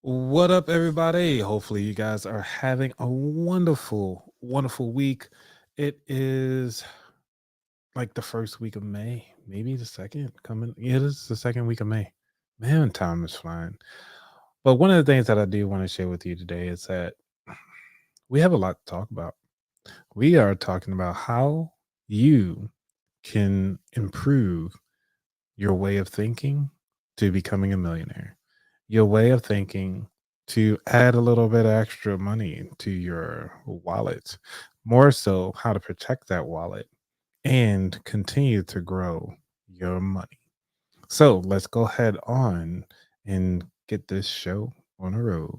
What up, everybody? Hopefully, you guys are having a wonderful, wonderful week. It is like the first week of May, maybe the second coming. Yeah, it is the second week of May. Man, time is flying. But one of the things that I do want to share with you today is that we have a lot to talk about. We are talking about how you can improve your way of thinking to becoming a millionaire, your way of thinking to add a little bit of extra money to your wallet, more so how to protect that wallet and continue to grow your money. So let's go ahead on and get this show on the road.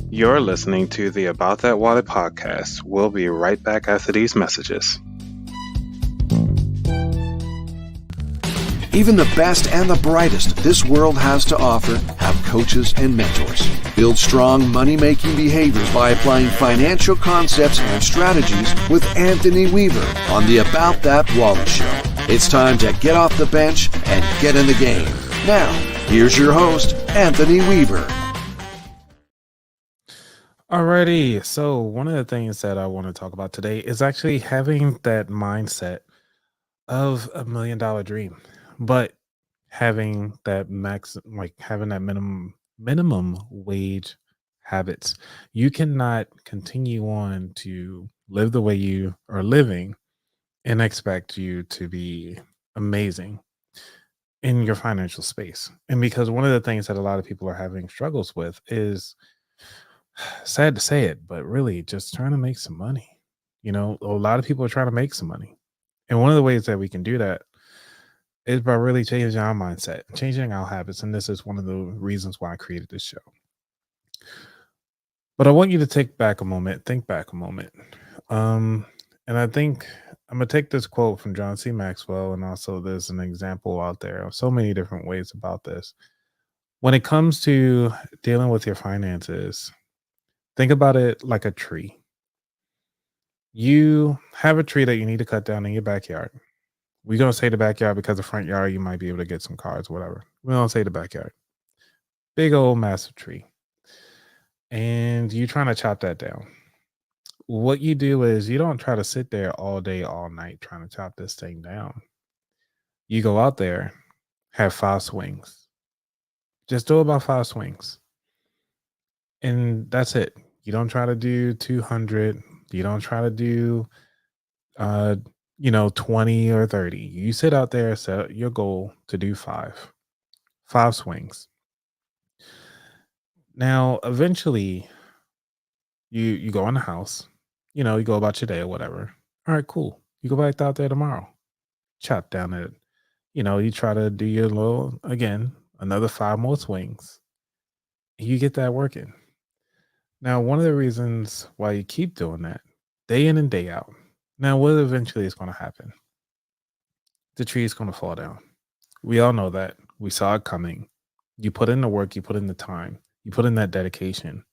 You're listening to the About That Wallet podcast. We'll be right back after these messages. Even the best and the brightest this world has to offer have coaches and mentors. Build strong money-making behaviors by applying financial concepts and strategies with Anthony Weaver on the About That Wallet Show. It's time to get off the bench and get in the game. Now, here's your host, Anthony Weaver. Alrighty, so one of the things that I want to talk about today is actually having that mindset of $1 million dream, but having that having that minimum wage habits. You cannot continue on to live the way you are living and expect you to be amazing in your financial space. And because one of the things that a lot of people are having struggles with is, sad to say it, but really just trying to make some money. A lot of people are trying to make some money. And one of the ways that we can do that is by really changing our mindset, changing our habits. And this is one of the reasons why I created this show. But I want you to think back a moment. And I think I'm going to take this quote from John C. Maxwell, and also there's an example out there of so many different ways about this. When it comes to dealing with your finances, think about it like a tree. You have a tree that you need to cut down in your backyard. We're going to say the backyard because the front yard, you might be able to get some cars, whatever. We don't say the backyard. Big old massive tree. And you're trying to chop that down. What you do is you don't try to sit there all day, all night trying to chop this thing down. You go out there, have 5 swings. Just do about 5 swings. And that's it. You don't try to do 200. You don't try to do 20 or 30. You sit out there, set your goal to do 5 swings. Now, eventually you go in the house, you go about your day or whatever. All right, cool. You go back out there tomorrow. Chop down it. You try to do your little, again, another 5 more swings. You get that working. Now, one of the reasons why you keep doing that day in and day out. Now, what eventually is going to happen? The tree is going to fall down. We all know that. We saw it coming. You put in the work, you put in the time, you put in that dedication.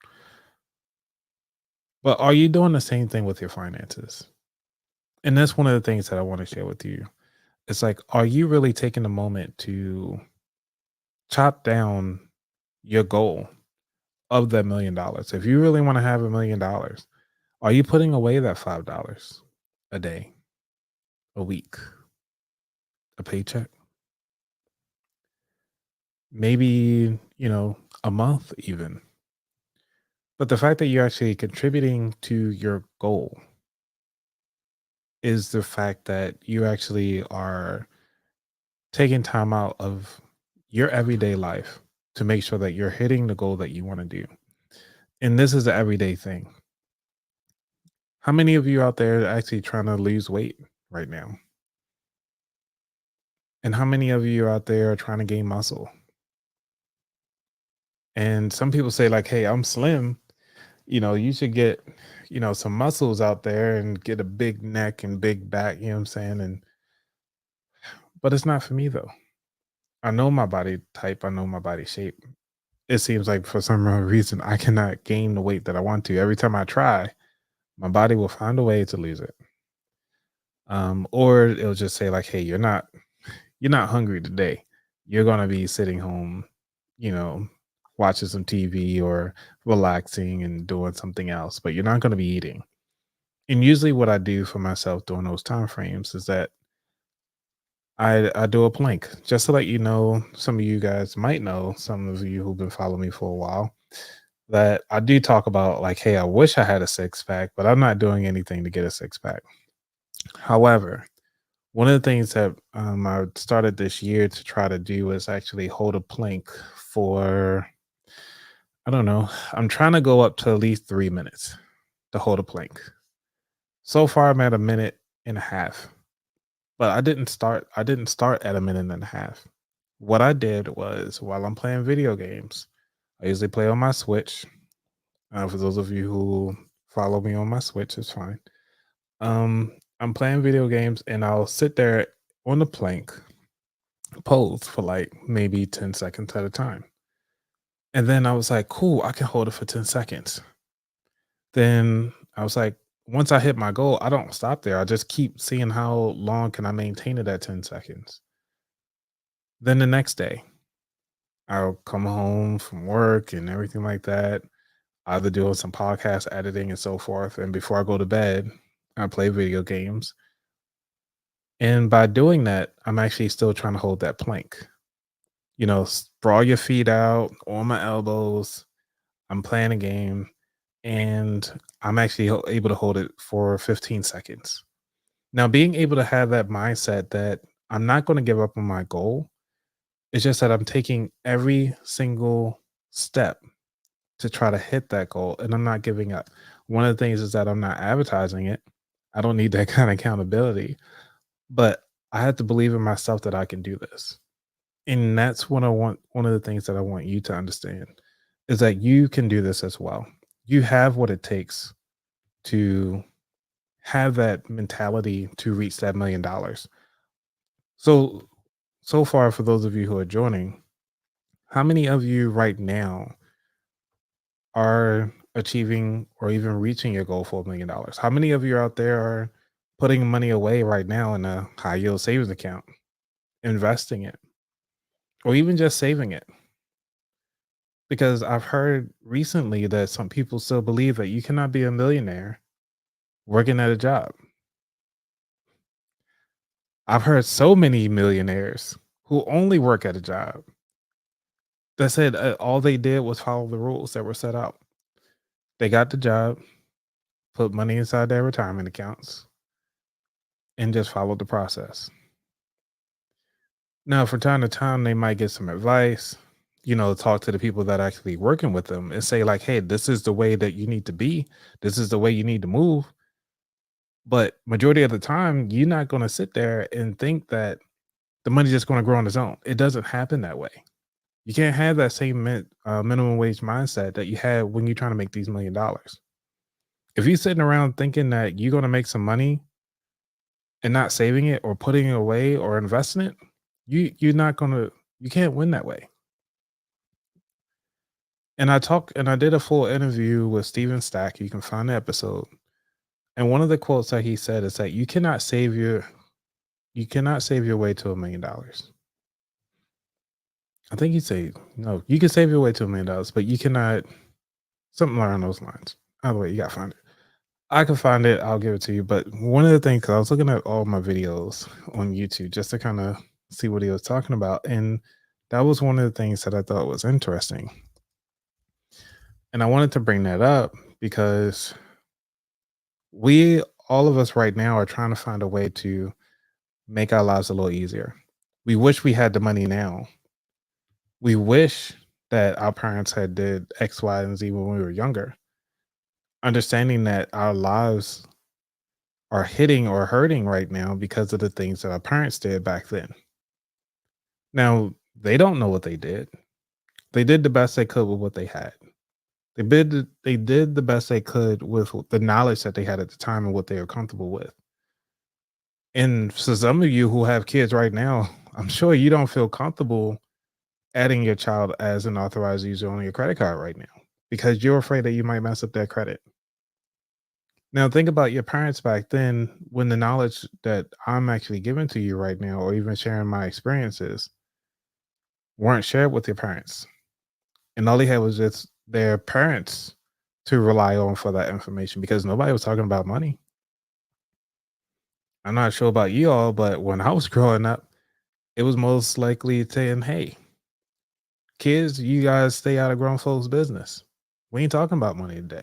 But are you doing the same thing with your finances? And that's one of the things that I want to share with you. It's like, are you really taking a moment to chop down your goal of that $1 million? If you really want to have $1 million, are you putting away that $5 a day, a week, a paycheck? Maybe, a month even. But the fact that you're actually contributing to your goal is the fact that you actually are taking time out of your everyday life to make sure that you're hitting the goal that you want to do. And this is an everyday thing. How many of you out there are actually trying to lose weight right now? And how many of you out there are trying to gain muscle? And some people say like, hey, I'm slim. You should get, some muscles out there and get a big neck and big back, you know what I'm saying? But it's not for me though. I know my body type, I know my body shape. It seems like for some reason I cannot gain the weight that I want to. Every time I try, my body will find a way to lose it. Or it'll just say like, hey, you're not you're not hungry today. You're gonna be sitting home, you know, watching some TV or relaxing and doing something else, but you're not gonna be eating. And usually what I do for myself during those time frames is that I do a plank. Just to let you know, some of you guys might know, some of you who've been following me for a while, that I do talk about like, hey, I wish I had a six pack, but I'm not doing anything to get a six pack. However, one of the things that I started this year to try to do is actually hold a plank for, I don't know, I'm trying to go up to at least 3 minutes to hold a plank. So far, I'm at a minute and a half, but I didn't start at a minute and a half. What I did was while I'm playing video games, I usually play on my Switch. For those of you who follow me on my Switch, it's fine. I'm playing video games and I'll sit there on the plank pose for like maybe 10 seconds at a time. And then I was like, cool, I can hold it for 10 seconds. Then I was like, once I hit my goal, I don't stop there. I just keep seeing how long can I maintain it at 10 seconds. Then the next day, I'll come home from work and everything like that, either doing some podcast editing and so forth. And before I go to bed, I play video games. And by doing that, I'm actually still trying to hold that plank. Sprawl your feet out on my elbows. I'm playing a game and I'm actually able to hold it for 15 seconds. Now, being able to have that mindset that I'm not going to give up on my goal, it's just that I'm taking every single step to try to hit that goal and I'm not giving up. One of the things is that I'm not advertising it. I don't need that kind of accountability, but I have to believe in myself that I can do this. And that's what I want. One of the things that I want you to understand is that you can do this as well. You have what it takes to have that mentality to reach that $1,000,000. So, so far, for those of you who are joining, how many of you right now are achieving or even reaching your goal for $1,000,000? How many of you out there are putting money away right now in a high yield savings account, investing it, or even just saving it? Because I've heard recently that some people still believe that you cannot be a millionaire working at a job. I've heard so many millionaires who only work at a job that said all they did was follow the rules that were set out. They got the job, put money inside their retirement accounts, and just followed the process. Now, from time to time, they might get some advice, talk to the people that are actually working with them and say, like, hey, this is the way that you need to be. This is the way you need to move. But majority of the time, you're not going to sit there and think that the money's just going to grow on its own. It doesn't happen that way. You can't have that same minimum wage mindset that you had when you're trying to make these $1,000,000. If you're sitting around thinking that you're going to make some money and not saving it or putting it away or investing it, you're not going to, you can't win that way. And I did a full interview with Steven Stack. You can find the episode. And one of the quotes that he said is that you cannot save your way to $1,000,000. I think you say no, you can save your way to $1,000,000, but you cannot something along those lines. Either way, you gotta find it. I can find it, I'll give it to you. But one of the things, because I was looking at all my videos on YouTube just to kind of see what he was talking about. And that was one of the things that I thought was interesting. And I wanted to bring that up because we all of us right now are trying to find a way to make our lives a little easier. We wish we had the money now. We wish that our parents had did X, Y, and Z when we were younger, understanding that our lives are hitting or hurting right now because of the things that our parents did back then. Now, they don't know what they did. They did the best they could with what they had. They did the best they could with the knowledge that they had at the time and what they were comfortable with. And for some of you who have kids right now, I'm sure you don't feel comfortable adding your child as an authorized user on your credit card right now because you're afraid that you might mess up their credit. Now think about your parents back then when the knowledge that I'm actually giving to you right now, or even sharing my experiences, weren't shared with your parents. And all they had was just their parents to rely on for that information because nobody was talking about money. I'm not sure about you all, but when I was growing up, it was most likely saying, hey, kids, you guys stay out of grown folks' business. We ain't talking about money today.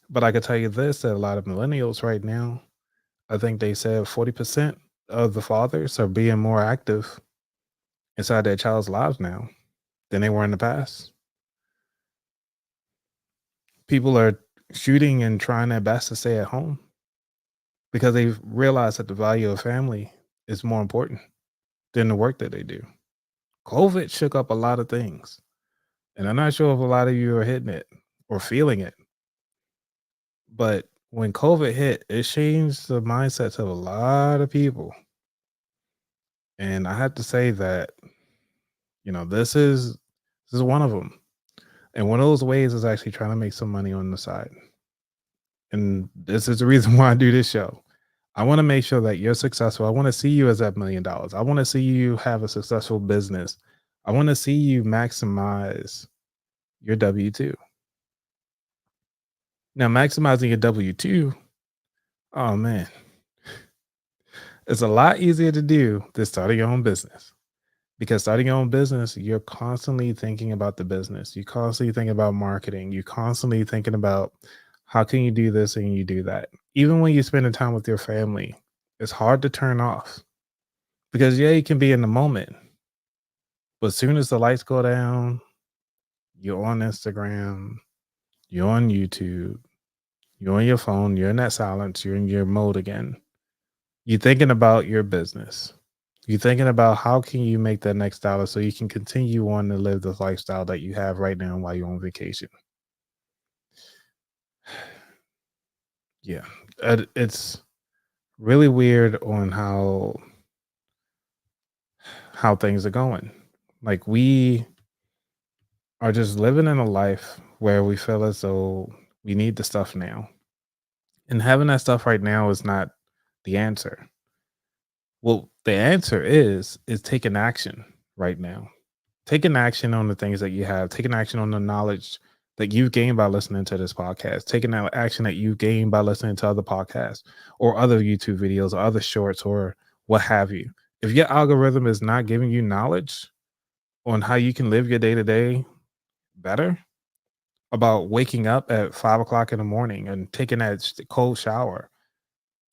But I can tell you this that a lot of millennials right now, I think they said 40% of the fathers are being more active inside their child's lives now than they were in the past. People are shooting and trying their best to stay at home because they've realized that the value of family is more important than the work that they do. COVID shook up a lot of things, and I'm not sure if a lot of you are hitting it or feeling it, but when COVID hit, it changed the mindsets of a lot of people. And I have to say that, this is one of them. And one of those ways is actually trying to make some money on the side. And this is the reason why I do this show. I want to make sure that you're successful. I want to see you as that $1 million. I want to see you have a successful business. I want to see you maximize your W 2. Now, maximizing your W 2, oh man, it's a lot easier to do than starting your own business. Because starting your own business, you're constantly thinking about the business. You constantly think about marketing. You constantly thinking about how can you do this and you do that. Even when you're spending time with your family, it's hard to turn off because yeah, you can be in the moment, but as soon as the lights go down, you're on Instagram, you're on YouTube, you're on your phone, you're in that silence, you're in your mode again. You're thinking about your business. You're thinking about how can you make that next dollar so you can continue on to live the lifestyle that you have right now while you're on vacation. Yeah, it's really weird on how things are going. Like we are just living in a life where we feel as though we need the stuff now, and having that stuff right now is not the answer. Well, the answer is taking action right now. Taking action on the things that you have, taking action on the knowledge that you've gained by listening to this podcast, taking out action that you've gained by listening to other podcasts or other YouTube videos or other shorts or what have you. If your algorithm is not giving you knowledge on how you can live your day to day better, about waking up at 5 o'clock in the morning and taking that cold shower,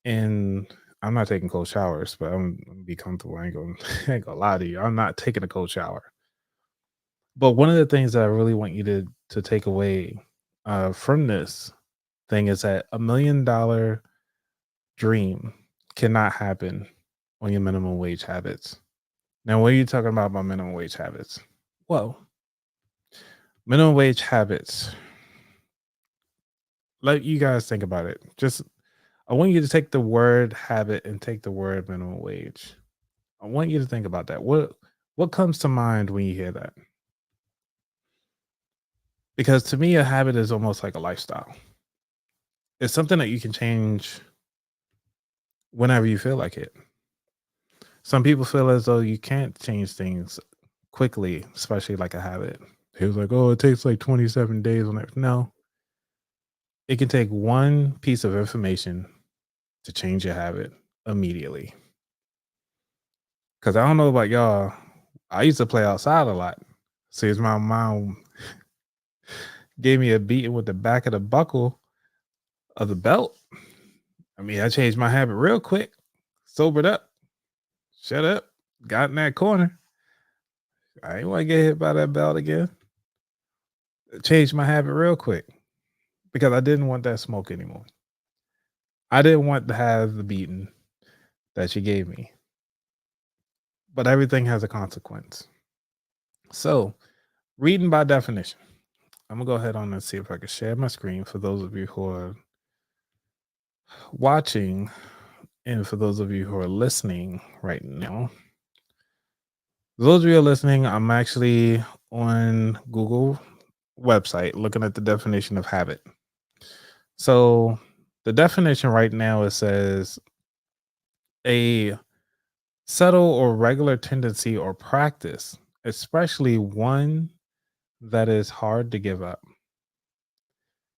and I'm not taking cold showers, but I'm gonna be comfortable. I ain't gonna lie to you. I'm not taking a cold shower. But one of the things that I really want you to take away from this thing is that $1 million dream cannot happen on your minimum wage habits. Now, what are you talking about by minimum wage habits? Well, minimum wage habits. Let you guys think about it. Just I want you to take the word habit and take the word minimum wage. I want you to think about that. What comes to mind when you hear that? Because to me, a habit is almost like a lifestyle. It's something that you can change whenever you feel like it. Some people feel as though you can't change things quickly, especially like a habit. He was like, "Oh, it takes like 27 days on it." No, it can take one piece of information to change your habit immediately. Because I don't know about y'all, I used to play outside a lot. Since my mom gave me a beating with the back of the buckle of the belt, I mean, I changed my habit real quick, sobered up, shut up, got in that corner. I ain't want to get hit by that belt again. Changed my habit real quick because I didn't want that smoke anymore. I didn't want to have the beating that she gave me. But everything has a consequence. So, reading by definition. I'm gonna go ahead on and see if I can share my screen for those of you who are watching and for those of you who are listening right now. Those of you who are listening, I'm actually on Google website looking at the definition of habit. So the definition right now, it says a subtle or regular tendency or practice, especially one that is hard to give up.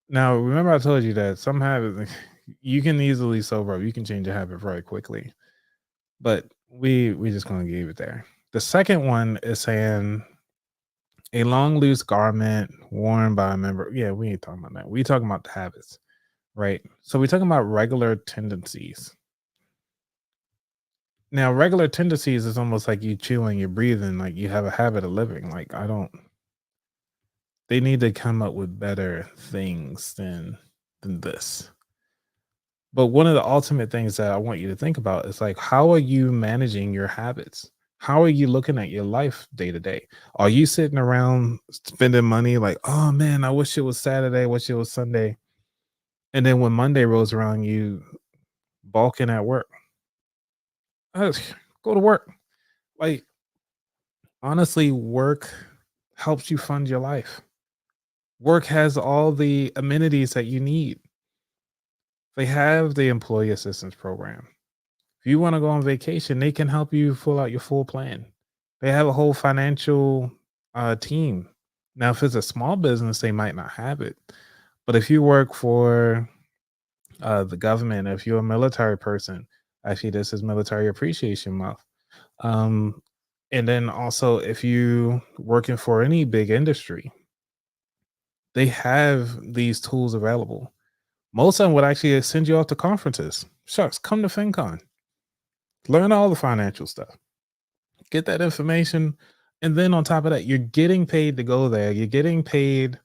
Now, remember I told you that some habits you can easily sober up. You can change a habit very quickly, but we just gonna leave it there. The second one is saying a long loose garment worn by a member. Yeah, we ain't talking about that. We talking about the habits, right? So we talking about regular tendencies. Now, regular tendencies is almost like you chewing, you're breathing, like you have a habit of living. Like I don't. They need to come up with better things than this. But one of the ultimate things that I want you to think about is like, how are you managing your habits? How are you looking at your life day to day? Are you sitting around spending money like, oh man, I wish it was Saturday, I wish it was Sunday. And then when Monday rolls around, you balking at work. Uh, Go to work. Like, honestly, work helps you fund your life. Work has all the amenities that you need. They have the employee assistance program. If you want to go on vacation, they can help you fill out your full plan. They have a whole financial team. Now, if it's a small business, they might not have it. But if you work for the government, if you're a military person, actually, this is Military Appreciation Month. Um, and then also, if you working for any big industry, they have these tools available. Most of them would actually send you off to conferences. Shucks, come to FinCon, learn all the financial stuff, get that information. And then on top of that, you're getting paid to go there. You're getting paid.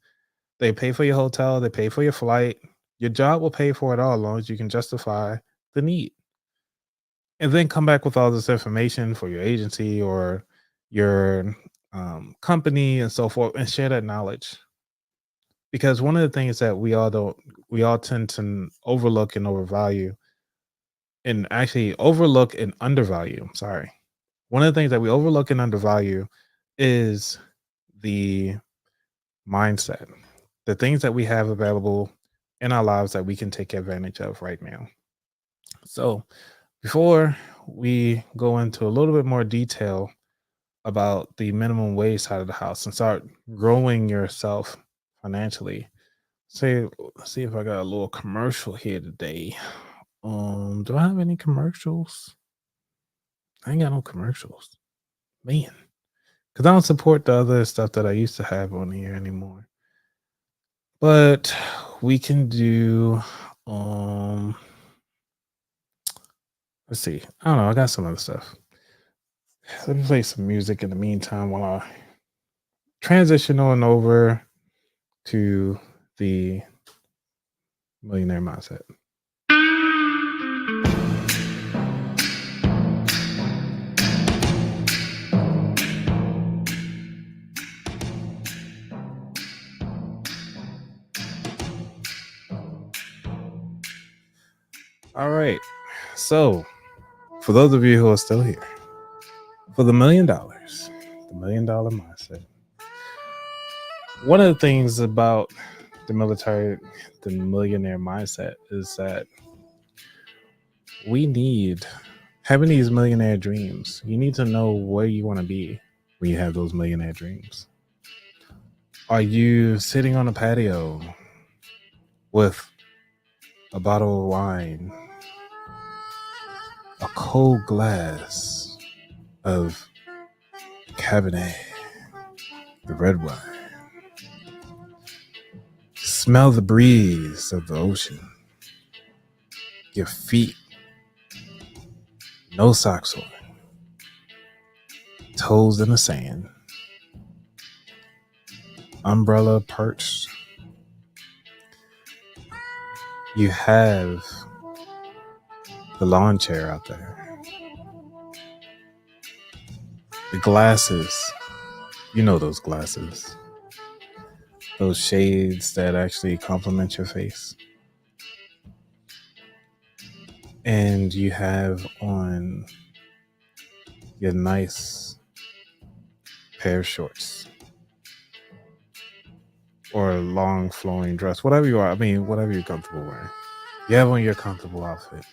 They pay for your hotel, they pay for your flight. Your job will pay for it all as long as you can justify the need. And then come back with all this information for your agency or your company and so forth and share that knowledge. Because one of the things that we all tend to overlook and overvalue and actually overlook and undervalue. Sorry. One of the things that we overlook and undervalue is the mindset, the things that we have available in our lives that we can take advantage of right now. So, before we go into a little bit more detail about the minimum wage side of the house and start growing yourself financially, say, let's see if I got a little commercial here today. Do I have any commercials? I ain't got no commercials, man, because I don't support the other stuff that I used to have on here anymore. But we can do um let's see. I don't know, I got some other stuff. Let me play some music in the meantime while I transition on over to the millionaire mindset. All right. So for those of you who are still here, for the $1 million mindset. One of the things about the millionaire mindset is that we need having these millionaire dreams. You need to know where you want to be when you have those millionaire dreams. Are you sitting on a patio with a bottle of wine, a cold glass of Cabernet, the red wine? Smell the breeze of the ocean. Your feet, no socks on, toes in the sand, umbrella perched. You have the lawn chair out there, the glasses. You know those glasses, those shades that actually complement your face. And you have on your nice pair of shorts. or a long flowing dress, whatever you are. I mean, whatever you're comfortable wearing. You have on your comfortable outfit.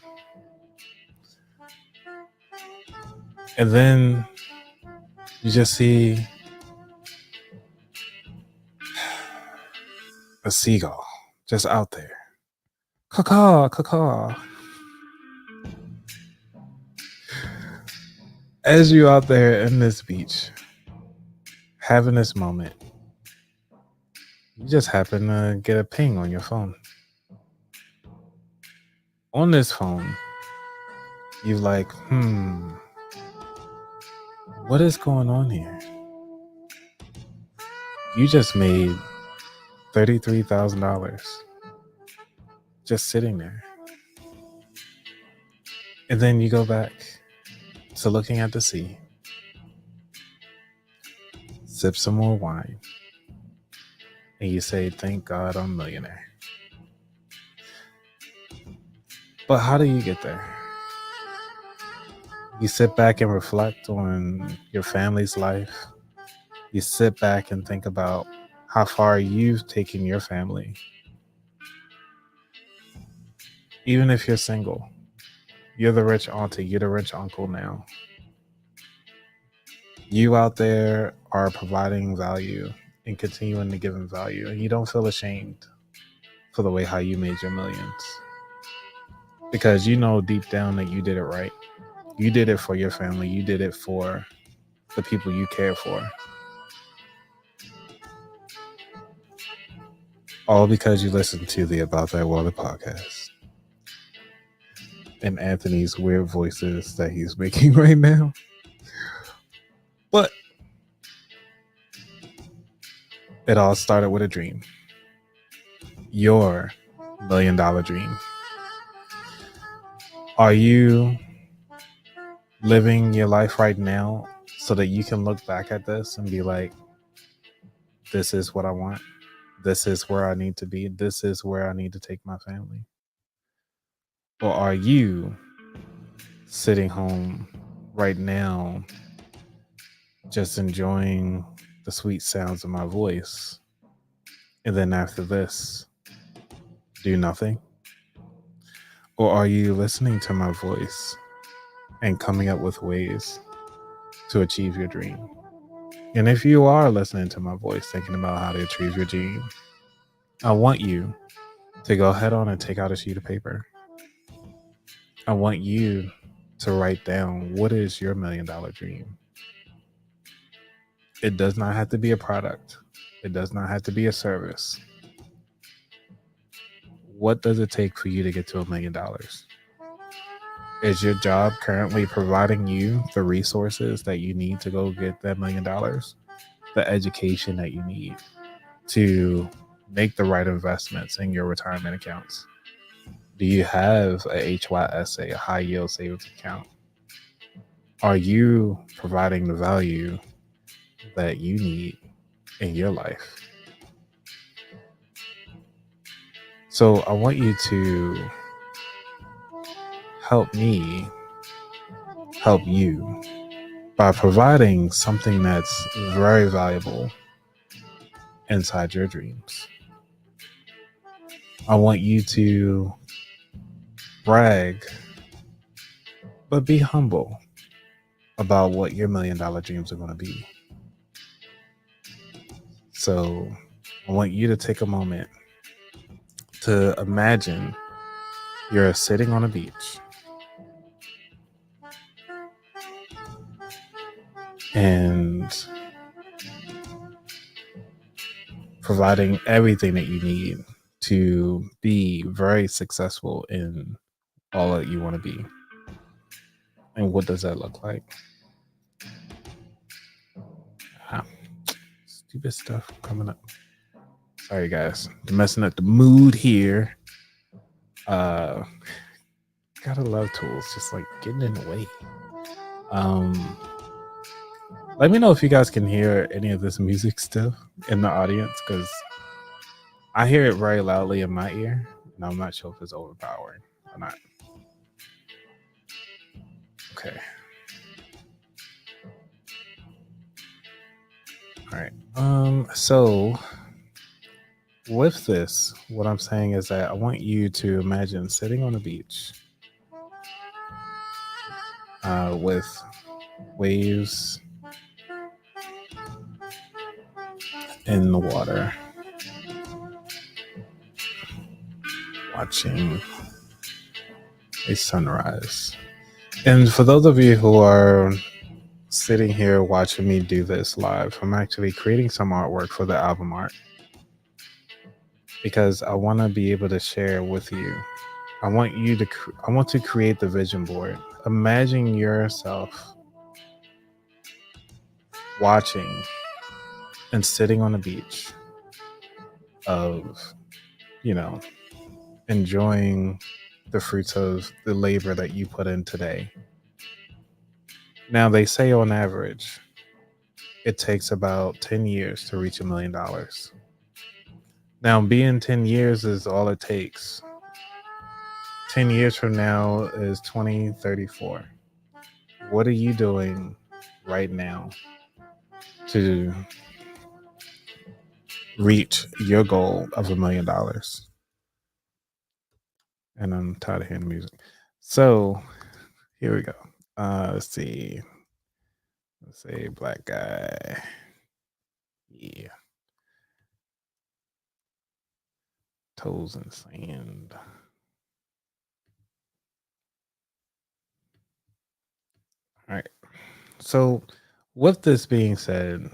And then you just see a seagull just out there. Caw, caw. As you out there in this beach, having this moment, you just happen to get a ping on your phone. On this phone, you're like, what is going on here? You just made $33,000 just sitting there. And then you go back to looking at the sea, sip some more wine, and you say, thank God I'm a millionaire. But how do you get there? You sit back and reflect on your family's life. You sit back and think about how far you've taken your family. Even if you're single, you're the rich auntie, you're the rich uncle now. You out there are providing value and continuing to give them value, and you don't feel ashamed for the way how you made your millions. Because you know deep down that you did it right. You did it for your family. You did it for the people you care for. All because you listened to the About That Water podcast. And Anthony's weird voices that he's making right now. But it all started with a dream. Your $1 million dream. Are you living your life right now so that you can look back at this and be like, this is what I want. This is where I need to be. This is where I need to take my family. Or are you sitting home right now just enjoying the sweet sounds of my voice, and then after this, do nothing? Or are you listening to my voice and coming up with ways to achieve your dream? And if you are listening to my voice, thinking about how to achieve your dream, I want you to go ahead on and take out a sheet of paper. I want you to write down, what is your $1 million dream? It does not have to be a product. It does not have to be a service. What does it take for you to get to $1 million? Is your job currently providing you the resources that you need to go get that $1 million? The education that you need to make the right investments in your retirement accounts? Do you have a HYSA, a high yield savings account? Are you providing the value that you need in your life? So I want you to help me help you by providing something that's very valuable inside your dreams. I want you to brag, but be humble about what your $1 million dreams are going to be. So I want you to take a moment to imagine you're sitting on a beach and providing everything that you need to be very successful in all that you want to be. And what does that look like? Stupid stuff coming up. Sorry guys, messing up the mood here. Gotta love tools just like getting in the way. Let me know if you guys can hear any of this music stuff in the audience, because I hear it very loudly in my ear, and I'm not sure if it's overpowering or not. Okay. All right. So with this, what I'm saying is that I want you to imagine sitting on a beach with waves in the water, watching a sunrise. And for those of you who are sitting here watching me do this live, I'm actually creating some artwork for the album art because I want to be able to share with you. I want to create the vision board. Imagine yourself watching and sitting on a beach of, you know, enjoying the fruits of the labor that you put in today. Now, they say on average, it takes about 10 years to reach $1 million. Now, being 10 years is all it takes. 10 years from now is 2034. What are you doing right now to reach your goal of $1 million? And I'm tired of hearing music. So here we go. Let's see. Let's say black guy. Yeah. Toes in sand. All right. So, with this being said,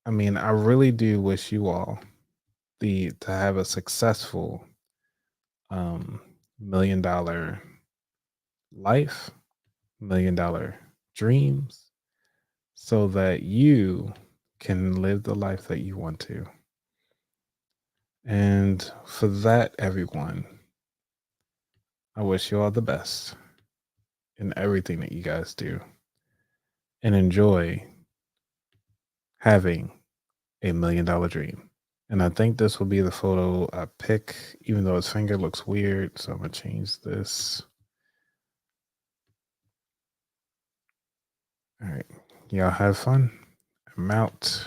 I mean, I really do wish you all to have a successful um $1 million life, $1 million dreams, so that you can live the life that you want to. And for that, everyone, I wish you all the best in everything that you guys do and enjoy having a $1 million dream. And I think this will be the photo I pick, even though his finger looks weird. So I'm going to change this. All right. Y'all have fun. I'm out.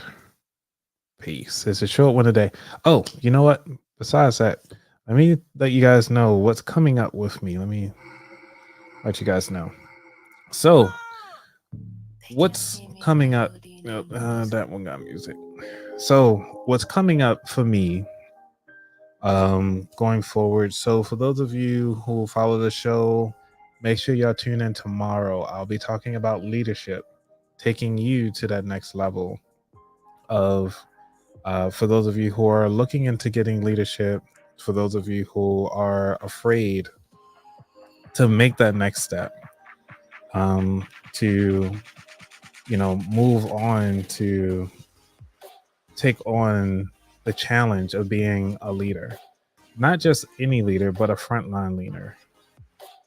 Peace. It's a short one today. Oh, you know what? Besides that, let me let you guys know what's coming up with me. Let me let you guys know. So, what's coming up? Nope, that one got music. So, what's coming up for me going forward? So, for those of you who follow the show, make sure y'all tune in tomorrow. I'll be talking about leadership, taking you to that next level of for those of you who are looking into getting leadership, for those of you who are afraid to make that next step, to move on to take on the challenge of being a leader, not just any leader, but a frontline leader.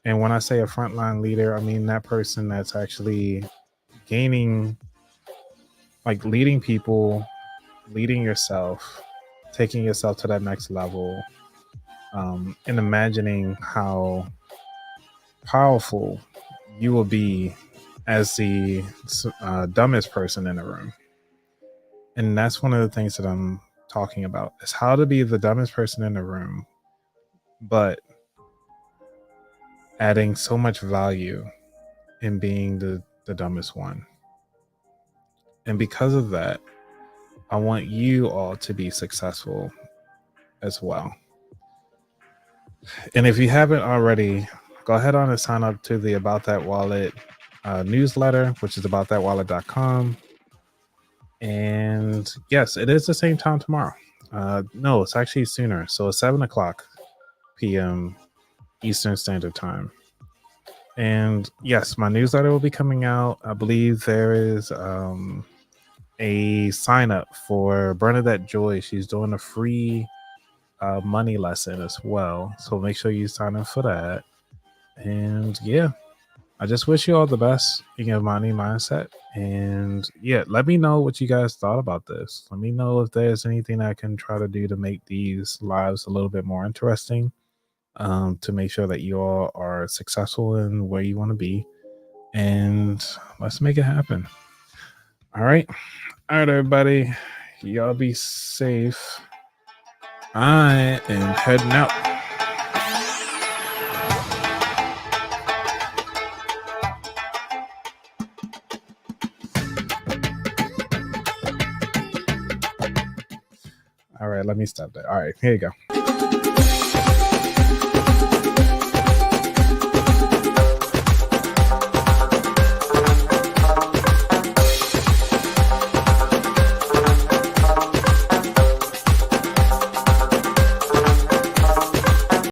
And when I say a frontline leader, I mean that person that's actually gaining, like leading people, leading yourself, taking yourself to that next level, and imagining how powerful you will be as the dumbest person in the room. And that's one of the things that I'm talking about, is how to be the dumbest person in the room, but adding so much value in being the dumbest one. And because of that, I want you all to be successful as well. And if you haven't already, go ahead on and sign up to the About That Wallet newsletter, which is aboutthatwallet.com. And yes, it is the same time tomorrow. No, it's actually sooner. So it's 7 o'clock p.m. Eastern Standard Time. And yes, my newsletter will be coming out. I believe there is a sign up for Bernadette Joy. She's doing a free money lesson as well. So make sure you sign up for that. And yeah, I just wish you all the best in your money mindset. And yeah, let me know what you guys thought about this. Let me know if there's anything I can try to do to make these lives a little bit more interesting, to make sure that you all are successful in where you want to be. And let's make it happen. All right. All right, everybody. Y'all be safe. I am heading out. All right, let me stop that. All right, here you go.